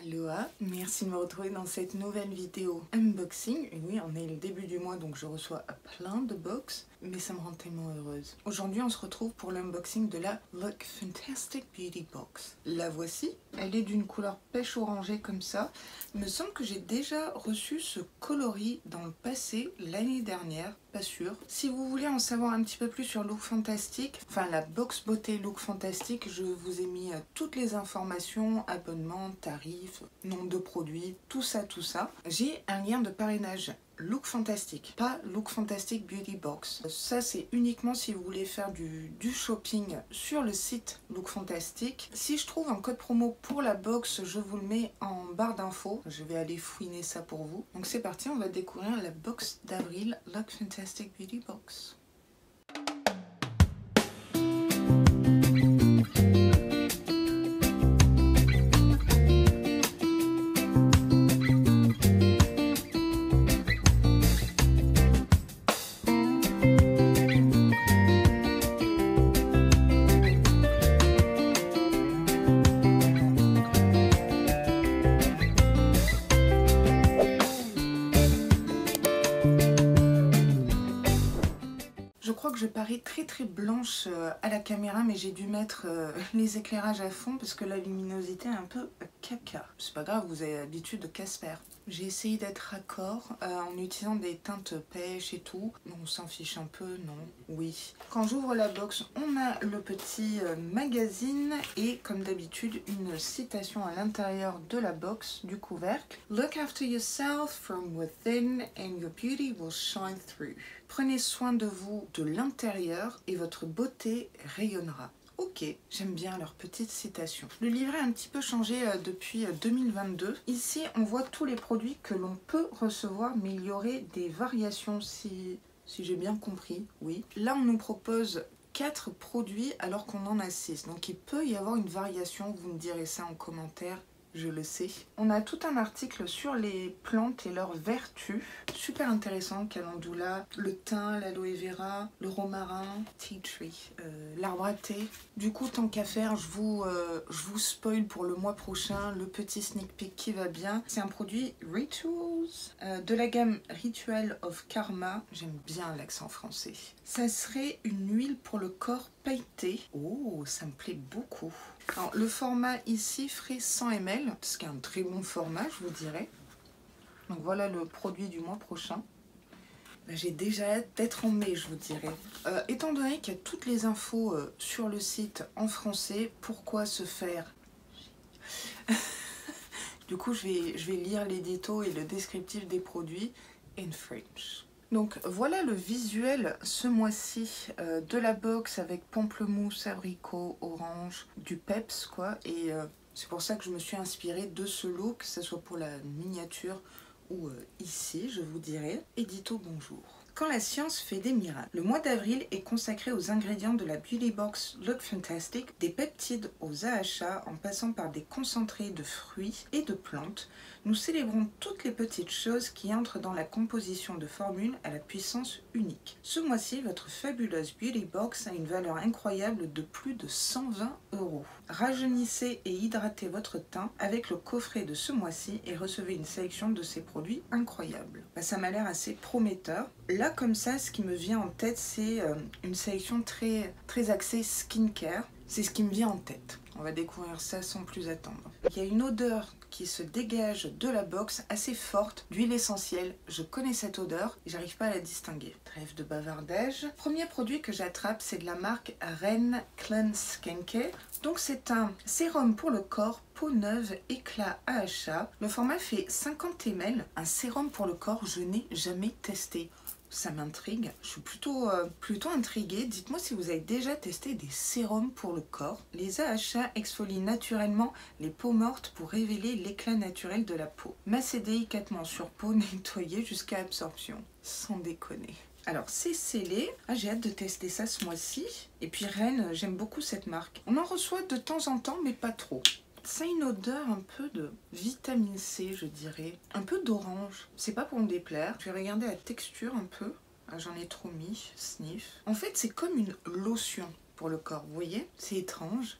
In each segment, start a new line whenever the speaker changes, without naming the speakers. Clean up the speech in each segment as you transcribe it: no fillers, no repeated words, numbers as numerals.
Aloha, merci de me retrouver dans cette nouvelle vidéo unboxing. Et oui, on est le début du mois donc je reçois plein de box, mais ça me rend tellement heureuse. Aujourd'hui on se retrouve pour l'unboxing de la Look Fantastic Beauty Box. La voici, elle est d'une couleur pêche orangée comme ça. Il me semble que j'ai déjà reçu ce coloris dans le passé, l'année dernière, pas sûr. Si vous voulez en savoir un petit peu plus sur Look Fantastic, enfin la box beauté Look Fantastic, je vous ai mis toutes les informations, abonnement, tarifs, nombre de produits, tout ça. J'ai un lien de parrainage Look Fantastic, pas Look Fantastic Beauty Box. Ça c'est uniquement si vous voulez faire du shopping sur le site Look Fantastic. Si je trouve un code promo pour la box, je vous le mets en barre d'infos. Je vais aller fouiner ça pour vous. Donc c'est parti, on va découvrir la box d'avril Look Fantastic Beauty Box. Je crois que je parais très blanche à la caméra, mais j'ai dû mettre les éclairages à fond parce que la luminosité est un peu caca. C'est pas grave, vous avez l'habitude de Casper. J'ai essayé d'être raccord en utilisant des teintes pêche et tout. On s'en fiche un peu, non? Oui. Quand j'ouvre la box, on a le petit magazine et comme d'habitude une citation à l'intérieur de la box, du couvercle. Look after yourself from within and your beauty will shine through. Prenez soin de vous de l'intérieur et votre beauté rayonnera. Ok, j'aime bien leur petite citation. Le livret a un petit peu changé depuis 2022. Ici, on voit tous les produits que l'on peut recevoir, mais il y aurait des variations si j'ai bien compris, oui. Là, on nous propose 4 produits alors qu'on en a 6. Donc, il peut y avoir une variation, vous me direz ça en commentaire. Je le sais. On a tout un article sur les plantes et leurs vertus. Super intéressant, calendula, le thym, l'aloe vera, le romarin, tea tree, l'arbre à thé. Du coup, tant qu'à faire, je vous spoil pour le mois prochain le petit sneak peek qui va bien. C'est un produit Rituals, de la gamme Ritual of Karma. J'aime bien l'accent français. Ça serait une huile pour le corps pailleté. Oh, ça me plaît beaucoup. Alors, le format ici ferait 100 ml, ce qui est un très bon format, je vous dirais. Donc voilà le produit du mois prochain. J'ai déjà hâte d'être en mai, je vous dirais. Étant donné qu'il y a toutes les infos sur le site en français, pourquoi se faire? Du coup, je vais lire l'édito et le descriptif des produits in French. Donc voilà le visuel ce mois-ci de la box avec pamplemousse, abricot, orange, du peps quoi. Et c'est pour ça que je me suis inspirée de ce look, que ce soit pour la miniature ou ici, je vous dirai. Édito bonjour. Quand la science fait des miracles. Le mois d'avril est consacré aux ingrédients de la Beauty Box Look Fantastic, des peptides aux AHA en passant par des concentrés de fruits et de plantes. Nous célébrons toutes les petites choses qui entrent dans la composition de formules à la puissance unique. Ce mois-ci, votre fabuleuse Beauty Box a une valeur incroyable de plus de 120 €. Rajeunissez et hydratez votre teint avec le coffret de ce mois-ci et recevez une sélection de ces produits incroyables. Ça m'a l'air assez prometteur. Là, comme ça, ce qui me vient en tête, c'est une sélection très axée skincare. C'est ce qui me vient en tête. On va découvrir ça sans plus attendre. Il y a une odeur qui se dégage de la box assez forte d'huile essentielle. Je connais cette odeur et j'arrive pas à la distinguer. Trêve de bavardage. Premier produit que j'attrape, c'est de la marque Ren Cleanse Skincare. Donc c'est un sérum pour le corps, peau neuve, éclat AHA. Le format fait 50 ml. Un sérum pour le corps, je n'ai jamais testé. Ça m'intrigue, je suis plutôt intriguée. Dites-moi si vous avez déjà testé des sérums pour le corps. Les AHA exfolient naturellement les peaux mortes pour révéler l'éclat naturel de la peau. Massez délicatement sur peau, nettoyez jusqu'à absorption. Sans déconner. Alors c'est scellé, j'ai hâte de tester ça ce mois-ci. Et puis Ren, j'aime beaucoup cette marque. On en reçoit de temps en temps mais pas trop. Ça a une odeur un peu de vitamine C, je dirais. Un peu d'orange. C'est pas pour me déplaire. Je vais regarder la texture un peu. Ah, j'en ai trop mis. Sniff. En fait, c'est comme une lotion pour le corps. Vous voyez? C'est étrange.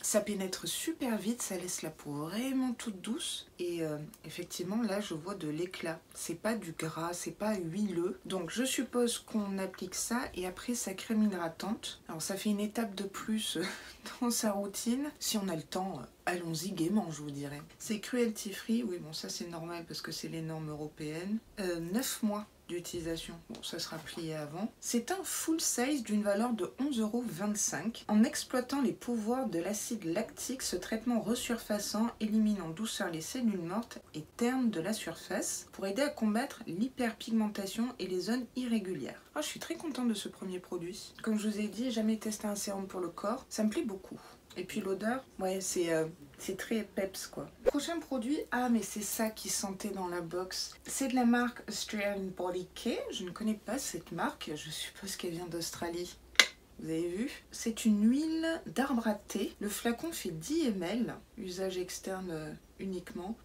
Ça pénètre super vite, ça laisse la peau vraiment toute douce. Et effectivement, là, je vois de l'éclat. C'est pas du gras, c'est pas huileux. Donc, je suppose qu'on applique ça et après sa crème hydratante. Alors, ça fait une étape de plus dans sa routine. Si on a le temps, allons-y gaiement, je vous dirais. C'est cruelty free. Oui, bon, ça, c'est normal parce que c'est les normes européennes. 9 mois d'utilisation. Bon, ça sera plié avant. C'est un full size d'une valeur de 11,25 €. En exploitant les pouvoirs de l'acide lactique, ce traitement resurfaçant élimine en douceur les cellules mortes et ternes de la surface pour aider à combattre l'hyperpigmentation et les zones irrégulières. Oh, je suis très contente de ce premier produit. Comme je vous ai dit, jamais testé un sérum pour le corps. Ça me plaît beaucoup. Et puis l'odeur, ouais, c'est très peps quoi. Prochain produit, ah mais c'est ça qui sentait dans la box. C'est de la marque Australian Body Care. Je ne connais pas cette marque, je suppose qu'elle vient d'Australie. Vous avez vu? C'est une huile d'arbre à thé. Le flacon fait 10 ml, usage externe uniquement.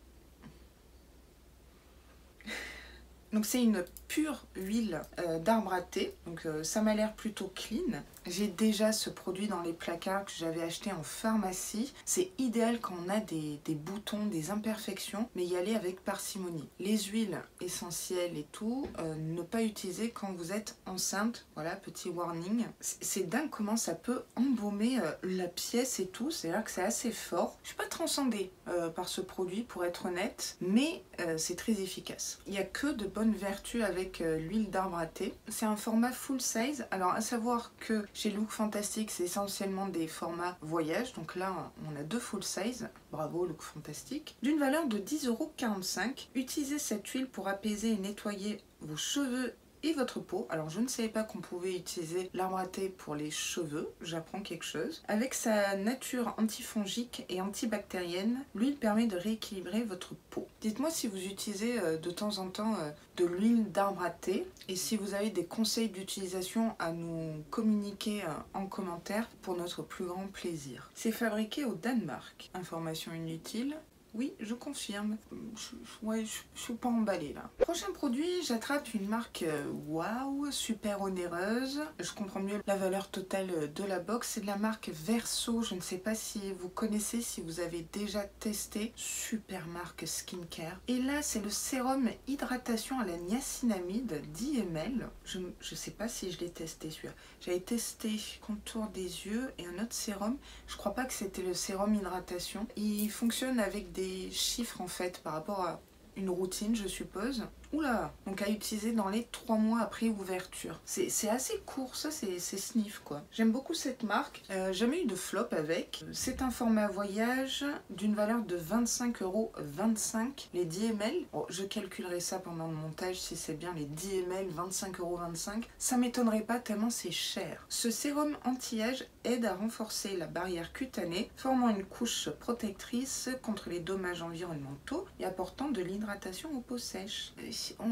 Donc c'est une pure huile d'arbre à thé, donc ça m'a l'air plutôt clean. J'ai déjà ce produit dans les placards que j'avais acheté en pharmacie. C'est idéal quand on a des boutons, des imperfections, mais y aller avec parcimonie. Les huiles essentielles et tout, ne pas utiliser quand vous êtes enceinte. Voilà, petit warning. C'est dingue comment ça peut embaumer la pièce et tout, c'est-à-dire que c'est assez fort. Je suis pas transcendée par ce produit pour être honnête, mais c'est très efficace. Il n'y a que de bonnes vertus avec l'huile d'arbre à thé. C'est un format full size, alors à savoir que chez Look Fantastic, c'est essentiellement des formats voyage. Donc là, on a 2 full size. Bravo Look Fantastic. D'une valeur de 10,45 €. Utilisez cette huile pour apaiser et nettoyer vos cheveux et votre peau. Alors je ne savais pas qu'on pouvait utiliser l'arbre à thé pour les cheveux, j'apprends quelque chose. Avec sa nature antifongique et antibactérienne, l'huile permet de rééquilibrer votre peau. Dites-moi si vous utilisez de temps en temps de l'huile d'arbre à thé et si vous avez des conseils d'utilisation à nous communiquer en commentaire pour notre plus grand plaisir. C'est fabriqué au Danemark. Information inutile. Oui, je confirme. Je suis pas emballée là. Prochain produit, j'attrape une marque waouh, super onéreuse. Je comprends mieux la valeur totale de la box. C'est de la marque Verso. Je ne sais pas si vous connaissez, si vous avez déjà testé. Super marque skincare. Et là, c'est le sérum hydratation à la niacinamide 10 ml. Je sais pas si je l'ai testé celui-là. J'avais testé contour des yeux et un autre sérum. Je crois pas que c'était le sérum hydratation. Il fonctionne avec des chiffres en fait par rapport à une routine je suppose. Oula, donc à utiliser dans les 3 mois après ouverture. C'est assez court, ça c'est sniff quoi. J'aime beaucoup cette marque, jamais eu de flop avec. C'est un format voyage d'une valeur de 25,25 € les 10 ml. Bon, je calculerai ça pendant le montage si c'est bien les 10 ml, 25,25 €. Ça m'étonnerait pas tellement c'est cher. Ce sérum anti-âge aide à renforcer la barrière cutanée, formant une couche protectrice contre les dommages environnementaux et apportant de l'hydratation aux peaux sèches.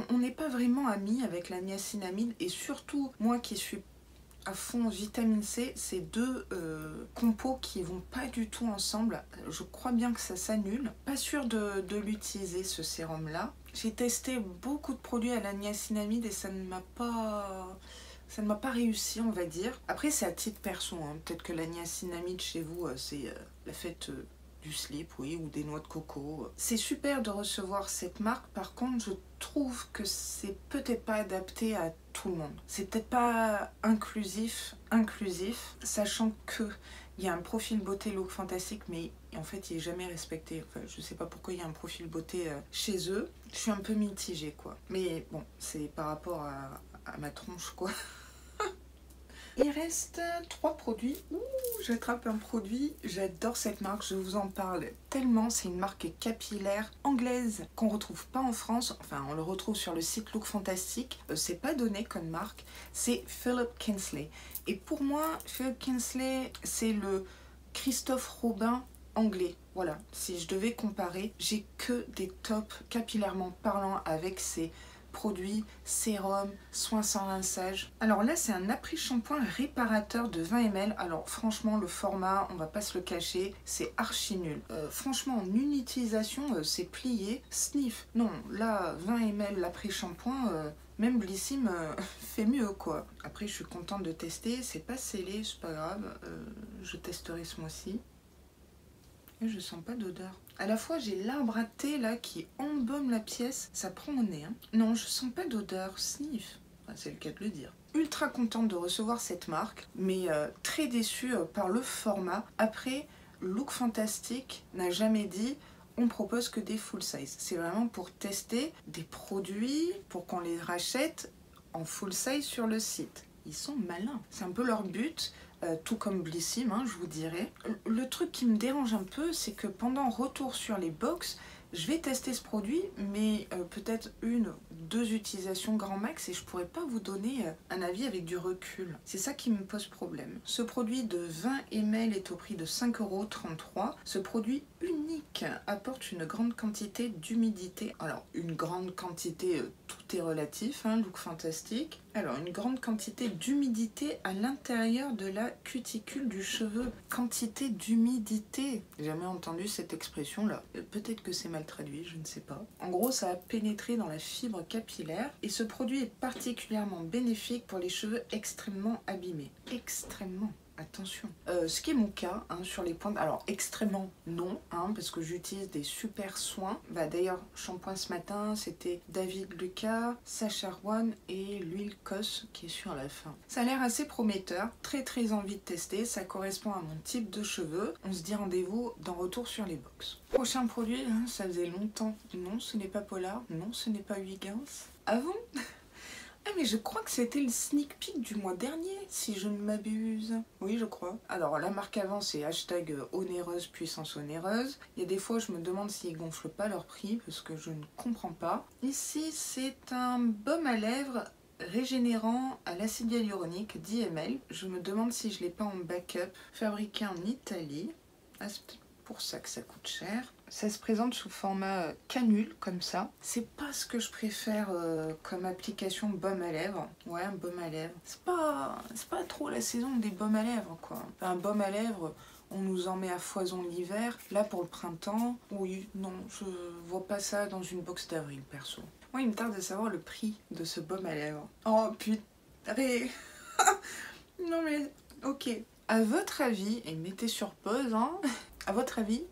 On n'est pas vraiment amis avec la niacinamide et surtout moi qui suis à fond vitamine C, c'est deux compos qui vont pas du tout ensemble. Je crois bien que ça s'annule. Pas sûre de l'utiliser ce sérum là. J'ai testé beaucoup de produits à la niacinamide et ça ne m'a pas réussi on va dire. Après c'est à titre perso, hein. Peut-être que la niacinamide chez vous c'est la fête du slip, oui, ou des noix de coco. C'est super de recevoir cette marque, par contre je trouve que c'est peut-être pas adapté à tout le monde. C'est peut-être pas inclusif, sachant que il y a un profil beauté Look Fantastic, mais en fait il est jamais respecté. Enfin, je sais pas pourquoi il y a un profil beauté chez eux. Je suis un peu mitigée quoi. Mais bon, c'est par rapport à ma tronche quoi. Il reste 3 produits. Ouh, j'attrape un produit. J'adore cette marque, je vous en parle tellement. C'est une marque capillaire anglaise qu'on retrouve pas en France. Enfin, on le retrouve sur le site Look Fantastic. C'est pas donné comme marque. C'est Philip Kingsley. Et pour moi, Philip Kingsley, c'est le Christophe Robin anglais. Voilà, si je devais comparer, j'ai que des tops capillairement parlant avec ces produits, sérum, soins sans rinçage. Alors là c'est un après-shampoing réparateur de 20 ml. Alors franchement le format, on va pas se le cacher, c'est archi nul. Franchement en une utilisation c'est plié, sniff. Non là 20 ml l'après-shampoing, même Blissim fait mieux quoi. Après je suis contente de tester, c'est pas scellé, c'est pas grave, je testerai ce mois-ci. Et je sens pas d'odeur. À la fois, j'ai l'arbre à thé là qui embaume la pièce. Ça prend au nez. Hein. Non, je sens pas d'odeur. Sniff. Enfin, c'est le cas de le dire. Ultra contente de recevoir cette marque, mais très déçue par le format. Après, Look Fantastic n'a jamais dit on propose que des full size. C'est vraiment pour tester des produits, pour qu'on les rachète en full size sur le site. Ils sont malins. C'est un peu leur but. Tout comme Blissim, hein, je vous dirais. Le truc qui me dérange un peu, c'est que pendant retour sur les box, je vais tester ce produit, mais peut-être 1-2 utilisations grand max et je pourrais pas vous donner un avis avec du recul. C'est ça qui me pose problème. Ce produit de 20 ml est au prix de 5,33 €. Ce produit unique apporte une grande quantité d'humidité. Alors, une grande quantité, tout est relatif, hein, Look Fantastic. Alors, une grande quantité d'humidité à l'intérieur de la cuticule du cheveu. Quantité d'humidité. J'ai jamais entendu cette expression-là. Peut-être que c'est mal traduit, je ne sais pas. En gros, ça a pénétré dans la fibre capillaire et ce produit est particulièrement bénéfique pour les cheveux extrêmement abîmés. Extrêmement. Attention. Ce qui est mon cas, hein, sur les pointes, alors extrêmement non, hein, parce que j'utilise des super soins. Bah, d'ailleurs, shampoing ce matin, c'était David Lucas, Sacha Rowan et l'huile Cos qui est sur la fin. Ça a l'air assez prometteur, très envie de tester, ça correspond à mon type de cheveux. On se dit rendez-vous dans Retour sur les box. Prochain produit, hein, ça faisait longtemps. Non, ce n'est pas Polar, non, ce n'est pas Huygens. Avant Ah mais je crois que c'était le sneak peek du mois dernier, si je ne m'abuse. Oui, je crois. Alors, la marque avant, c'est hashtag onéreuse, puissance onéreuse. Il y a des fois, je me demande s'ils gonflent pas leur prix, parce que je ne comprends pas. Ici, c'est un baume à lèvres régénérant à l'acide hyaluronique 10 ml. Je me demande si je l'ai pas en backup, fabriqué en Italie. Ah, c'est peut-être pour ça que ça coûte cher. Ça se présente sous format canule, comme ça. C'est pas ce que je préfère comme application baume à lèvres. Ouais, un baume à lèvres. C'est pas trop la saison des baumes à lèvres, quoi. Un baume à lèvres, on nous en met à foison l'hiver. Là, pour le printemps, oui, non, je vois pas ça dans une box d'avril, perso. Moi, il me tarde de savoir le prix de ce baume à lèvres. Oh, putain. Non, mais, ok. À votre avis, et mettez sur pause, hein, à votre avis,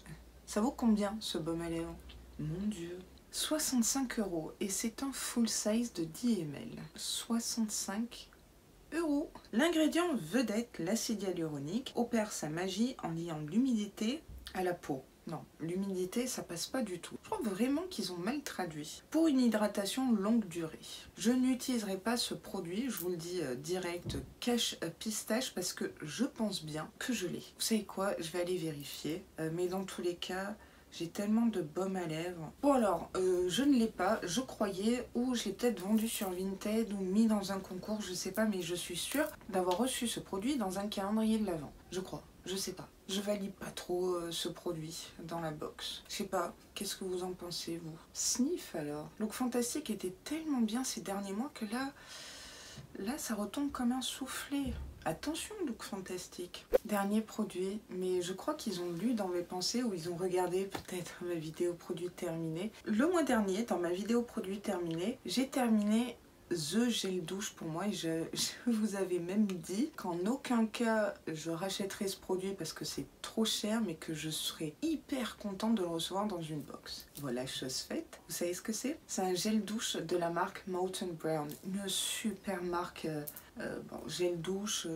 ça vaut combien ce baume à lèvres? Mon Dieu. 65 € et c'est un full size de 10 ml. 65 €. L'ingrédient vedette, l'acide hyaluronique, opère sa magie en liant l'humidité à la peau. Non, l'humidité, ça passe pas du tout. Je crois vraiment qu'ils ont mal traduit. Pour une hydratation longue durée. Je n'utiliserai pas ce produit, je vous le dis direct, cache pistache, parce que je pense bien que je l'ai. Vous savez quoi, je vais aller vérifier. Mais dans tous les cas, j'ai tellement de baume à lèvres. Bon alors, je ne l'ai pas, je croyais, ou je l'ai peut-être vendu sur Vinted ou mis dans un concours, je sais pas, mais je suis sûre d'avoir reçu ce produit dans un calendrier de l'Avent. Je crois, je sais pas. Je valide pas trop ce produit dans la box. Je sais pas, qu'est-ce que vous en pensez, vous? Sniff alors. Look Fantastic était tellement bien ces derniers mois que là ça retombe comme un soufflé. Attention, Look Fantastic. Dernier produit, mais je crois qu'ils ont lu dans mes pensées ou ils ont regardé peut-être ma vidéo produit terminée. Le mois dernier, dans ma vidéo produit terminée, j'ai terminé The Gel Douche pour moi et je vous avais même dit qu'en aucun cas je rachèterai ce produit parce que c'est trop cher mais que je serais hyper contente de le recevoir dans une box. Voilà, chose faite. Vous savez ce que c'est? C'est un gel douche de la marque Molton Brown, une super marque gel douche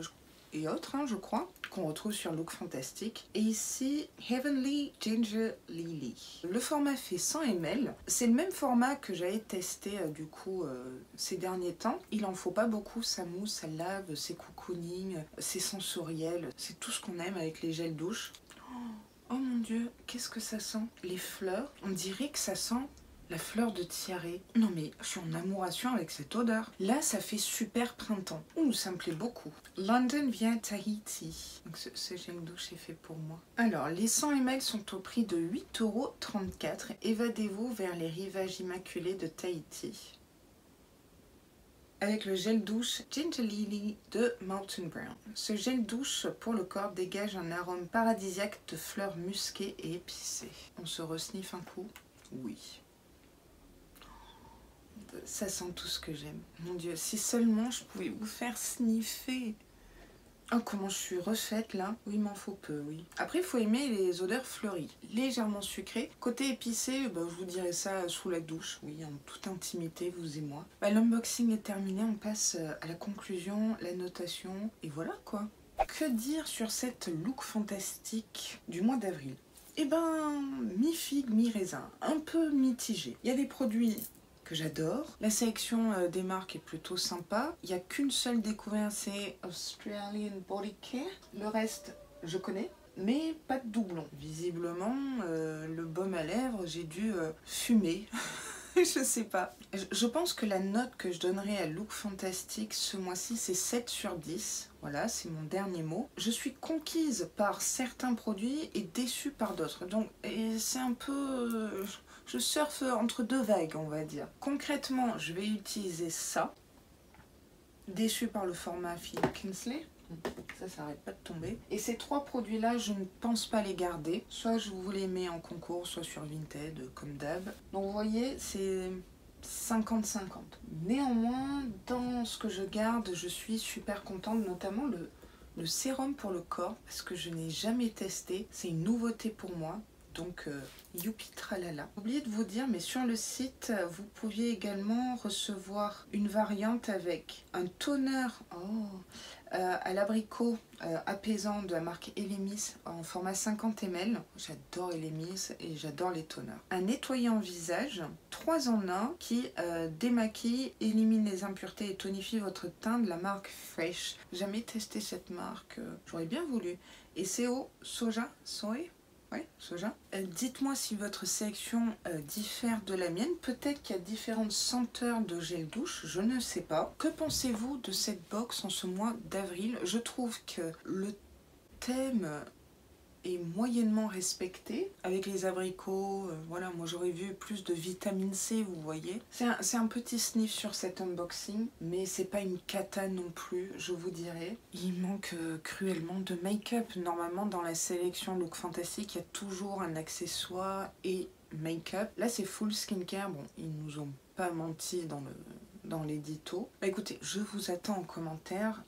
et autres, hein, je crois, qu'on retrouve sur Look Fantastic. Et ici, Heavenly Ginger Lily. Le format fait 100 ml. C'est le même format que j'avais testé du coup ces derniers temps. Il en faut pas beaucoup, ça mousse, ça lave, c'est cocooning, c'est sensoriel. C'est tout ce qu'on aime avec les gels douche. Oh mon dieu, qu'est-ce que ça sent? Les fleurs, on dirait que ça sent la fleur de tiare. Non mais je suis en amoration avec cette odeur. Là, ça fait super printemps. Ouh, ça me plaît beaucoup. London via Tahiti. Donc ce gel douche est fait pour moi. Alors, les 100 ml sont au prix de 8,34 €. Évadez-vous vers les rivages immaculés de Tahiti. Avec le gel douche Ginger Lily de Molton Brown. Ce gel douche pour le corps dégage un arôme paradisiaque de fleurs musquées et épicées. On se resniffe un coup? Oui. Ça sent tout ce que j'aime. Mon Dieu, si seulement je pouvais vous faire sniffer. Oh, comment je suis refaite là. Oui, il m'en faut peu, oui. Après, il faut aimer les odeurs fleuries, légèrement sucrées. Côté épicé, bah, je vous dirais ça sous la douche, oui, en toute intimité, vous et moi. Bah, l'unboxing est terminé, on passe à la conclusion, la notation, et voilà quoi. Que dire sur cette look fantastique du mois d'avril? Eh ben, mi-figue, mi-raisin, un peu mitigé. Il y a des produits que j'adore. La sélection des marques est plutôt sympa. Il n'y a qu'une seule découverte, c'est Australian Body Care. Le reste, je connais, mais pas de doublon. Visiblement, le baume à lèvres, j'ai dû fumer. Je sais pas. Je pense que la note que je donnerai à Look Fantastic ce mois-ci, c'est 7 sur 10. Voilà, c'est mon dernier mot. Je suis conquise par certains produits et déçue par d'autres. Donc, c'est un peu... je surfe entre deux vagues, on va dire. Concrètement, je vais utiliser ça. Déçue par le format Philip Kingsley. Ça arrête pas de tomber. Et ces trois produits-là, je ne pense pas les garder. Soit je vous les mets en concours, soit sur Vinted, comme d'hab. Donc vous voyez, c'est 50-50. Néanmoins, dans ce que je garde, je suis super contente, notamment le sérum pour le corps, parce que je n'ai jamais testé. C'est une nouveauté pour moi. Donc, youpi tralala. J'ai oublié de vous dire, mais sur le site, vous pouviez également recevoir une variante avec un toner à l'abricot apaisant de la marque Elemis en format 50 ml. J'adore Elemis et j'adore les toners. Un nettoyant visage, 3 en 1 qui démaquille, élimine les impuretés et tonifie votre teint de la marque Fresh. Jamais testé cette marque, j'aurais bien voulu. Et c'est au soja, soy. Oui, soja. Dites-moi si votre sélection diffère de la mienne. Peut-être qu'il y a différentes senteurs de gel douche, je ne sais pas. Que pensez-vous de cette box en ce mois d'avril? Je trouve que le thème est moyennement respecté avec les abricots. Voilà, moi j'aurais vu plus de vitamine C, vous voyez. C'est un petit sniff sur cet unboxing, mais c'est pas une cata non plus, je vous dirais. Il manque cruellement de make-up. Normalement, dans la sélection Look Fantastic, il y a toujours un accessoire et make-up. Là, c'est full skincare. Bon, ils nous ont pas menti dans l'édito. Bah écoutez, je vous attends en commentaire.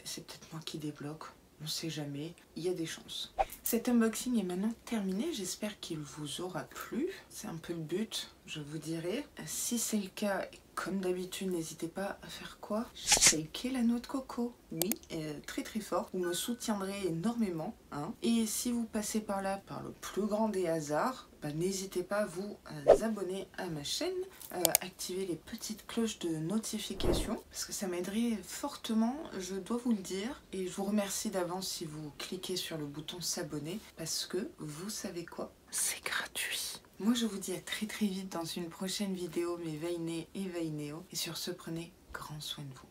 C'est peut-être moi qui débloque. On ne sait jamais, il y a des chances. Cet unboxing est maintenant terminé, j'espère qu'il vous aura plu. C'est un peu le but, je vous dirai. Si c'est le cas, comme d'habitude, n'hésitez pas à faire quoi? Shaker la noix de coco. Oui, très très fort. Vous me soutiendrez énormément. Hein. Et si vous passez par là, par le plus grand des hasards, bah, n'hésitez pas à vous abonner à ma chaîne, activer les petites cloches de notification, parce que ça m'aiderait fortement, je dois vous le dire. Et je vous remercie d'avance si vous cliquez sur le bouton s'abonner, parce que vous savez quoi? C'est gratuit. Moi je vous dis à très très vite dans une prochaine vidéo, mes Veinés et Veinéos. Et sur ce, prenez grand soin de vous.